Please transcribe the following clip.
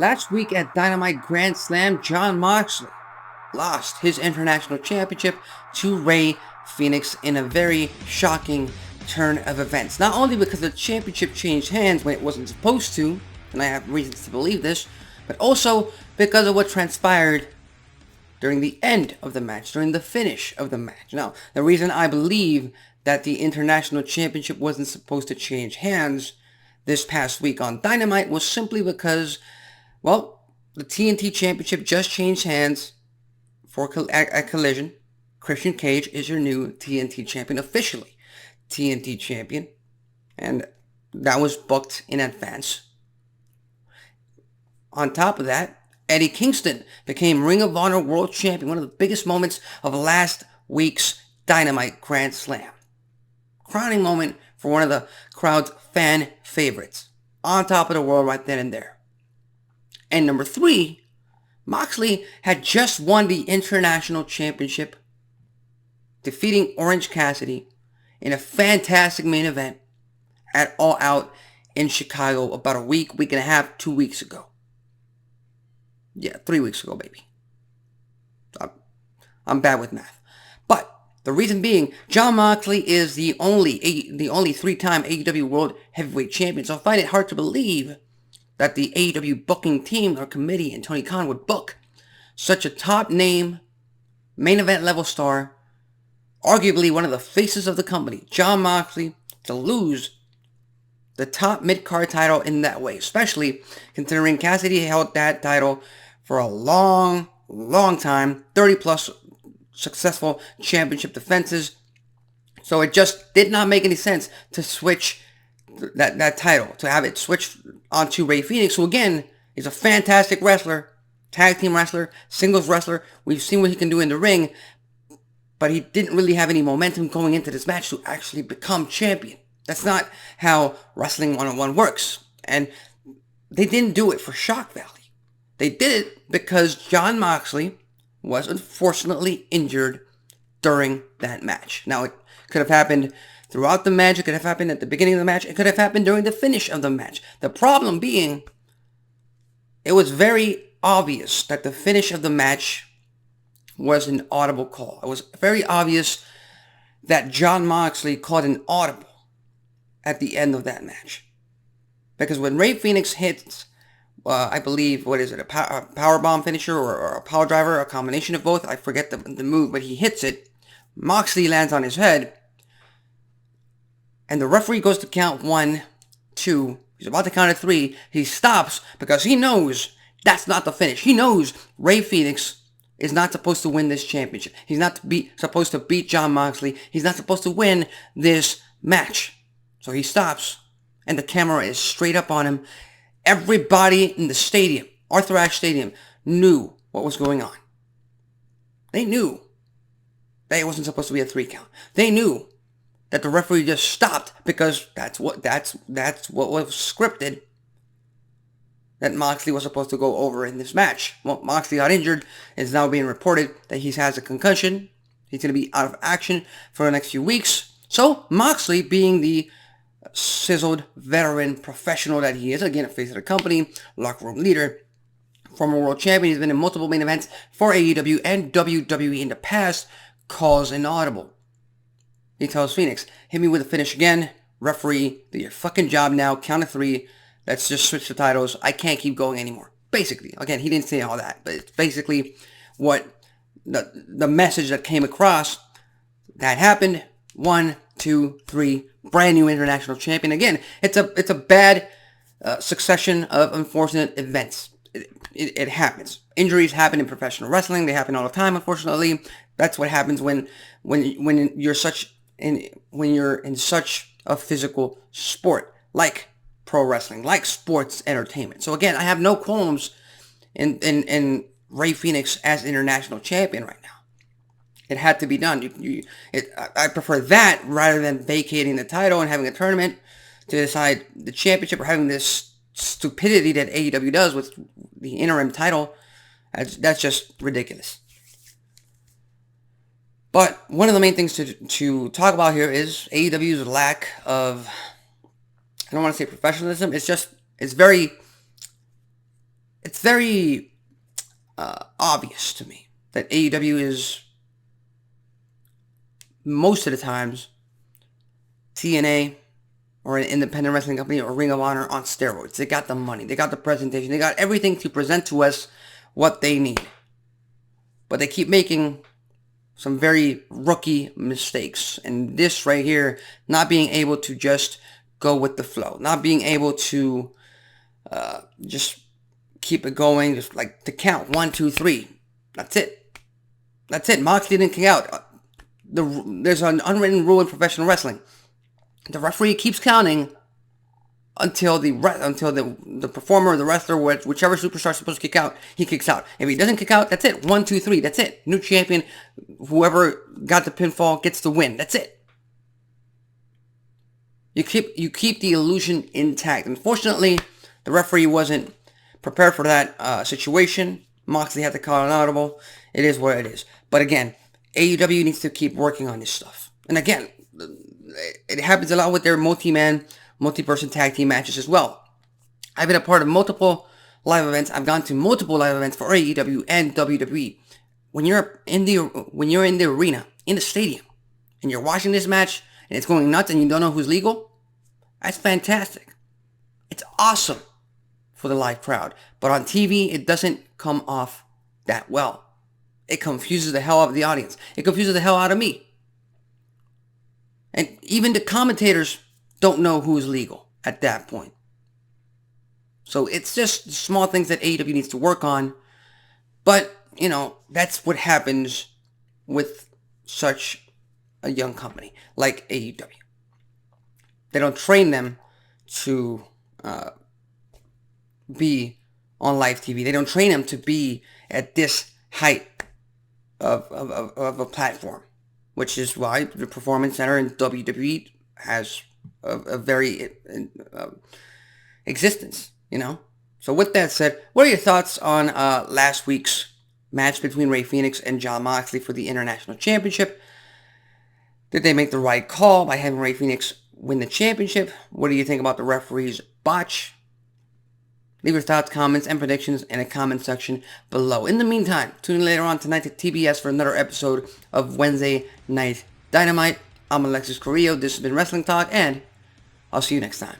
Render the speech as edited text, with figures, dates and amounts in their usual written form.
Last week at Dynamite Grand Slam, Jon Moxley lost his International Championship to Rey Fenix in a very shocking turn of events. Not only because the championship changed hands when it wasn't supposed to, and I have reasons to believe this, but also because of what transpired during the end of the match, during the finish of the match. Now, the reason I believe that the International Championship wasn't supposed to change hands this past week on Dynamite was simply because, well, the TNT Championship just changed hands for a Collision. Christian Cage is your new TNT Champion, officially TNT Champion, and that was booked in advance. On top of that, Eddie Kingston became Ring of Honor World Champion, one of the biggest moments of last week's Dynamite Grand Slam. Crowning moment for one of the crowd's fan favorites. On top of the world right then and there. And number 3, Moxley had just won the International Championship, defeating Orange Cassidy in a fantastic main event at All Out in Chicago about a week and a half, 2 weeks ago. Yeah, 3 weeks ago, baby. I'm bad with math. But the reason being, Jon Moxley is the only 3-time AEW World Heavyweight Champion, so I find it hard to believe that the AEW booking team or committee and Tony Khan would book such a top name, main event level star, arguably one of the faces of the company, Jon Moxley, to lose the top mid-card title in that way, especially considering Cassidy held that title for a long time, 30-plus successful championship defenses. So it just did not make any sense to switch that title, to have it switched onto Rey Fenix, who again is a fantastic wrestler, tag team wrestler, singles wrestler. We've seen what he can do in the ring, but he didn't really have any momentum going into this match to actually become champion. That's not how Wrestling 101 works. And they didn't do it for shock value. They did it because Jon Moxley was unfortunately injured during that match. Now, it could have happened throughout the match. It could have happened at the beginning of the match. It could have happened during the finish of the match. The problem being, it was very obvious that the finish of the match was an audible call. It was very obvious that Jon Moxley called an audible at the end of that match. Because when Rey Fenix hits, I believe, a powerbomb finisher or a power driver, a combination of both, I forget the move, but he hits it, Moxley lands on his head, and the referee goes to count 1, 2, he's about to count to 3, he stops because he knows that's not the finish. He knows Rey Fenix is not supposed to win this championship. He's not supposed to beat Jon Moxley. He's not supposed to win this match. So he stops, and the camera is straight up on him. Everybody in the stadium, Arthur Ashe Stadium, knew what was going on. They knew that it wasn't supposed to be a 3 count. They knew that the referee just stopped because that's what was scripted, that Moxley was supposed to go over in this match. Well, Moxley got injured. It's now being reported that he has a concussion. He's going to be out of action for the next few weeks. So Moxley, being the sizzled veteran professional that he is, again, a face of the company, locker room leader, former world champion, he's been in multiple main events for AEW and WWE in the past, calls an audible. He tells Phoenix, hit me with a finish again. Referee, do your fucking job now. Count to 3. Let's just switch the titles. I can't keep going anymore. Basically. Again, he didn't say all that, but it's basically what the message that came across. That happened. 1, 2, 3. Brand new international champion. Again, it's a bad succession of unfortunate events. It happens. Injuries happen in professional wrestling. They happen all the time, unfortunately. That's what happens when you're in such a physical sport like pro wrestling, like sports entertainment. So again, I have no qualms in Rey Fenix as international champion right now. It had to be done. I prefer that rather than vacating the title and having a tournament to decide the championship, or having this stupidity that AEW does with the interim title. That's just ridiculous. But one of the main things to talk about here is AEW's lack of, I don't want to say professionalism, it's it's very obvious to me that AEW is, most of the times, TNA or an independent wrestling company or Ring of Honor on steroids. They got the money. They got the presentation. They got everything to present to us what they need. But they keep making some very rookie mistakes. And this right here, not being able to just go with the flow. Not being able to just keep it going. Just like to count. 1, 2, 3. That's it. That's it. Moxley didn't kick out. There's an unwritten rule in professional wrestling. The referee keeps counting until the performer or the wrestler, whichever superstar is supposed to kick out, he kicks out. If he doesn't kick out, that's it. 1, 2, 3. That's it. New champion. Whoever got the pinfall gets the win. That's it. You keep the illusion intact. Unfortunately, the referee wasn't prepared for that situation. Moxley had to call an audible. It is what it is. But again, AEW needs to keep working on this stuff. And again, it happens a lot with their multi-person tag team matches as well. I've been a part of multiple live events. I've gone to multiple live events for AEW and WWE. When you're in the arena, in the stadium, and you're watching this match, and it's going nuts, and you don't know who's legal, that's fantastic. It's awesome for the live crowd. But on TV, it doesn't come off that well. It confuses the hell out of the audience. It confuses the hell out of me. And even the commentators don't know who's legal at that point. So it's just small things that AEW needs to work on. But, that's what happens with such a young company like AEW. They don't train them to be on live TV. They don't train them to be at this height of a platform, which is why the Performance Center in WWE has a very existence, So with that said, what are your thoughts on last week's match between Rey Fenix and Jon Moxley for the International Championship? Did they make the right call by having Rey Fenix win the championship? What do you think about the referee's botch? Leave your thoughts, comments, and predictions in the comment section below. In the meantime, tune in later on tonight to TBS for another episode of Wednesday Night Dynamite. I'm Alexis Carrillo. This has been Wrestling Talk, and I'll see you next time.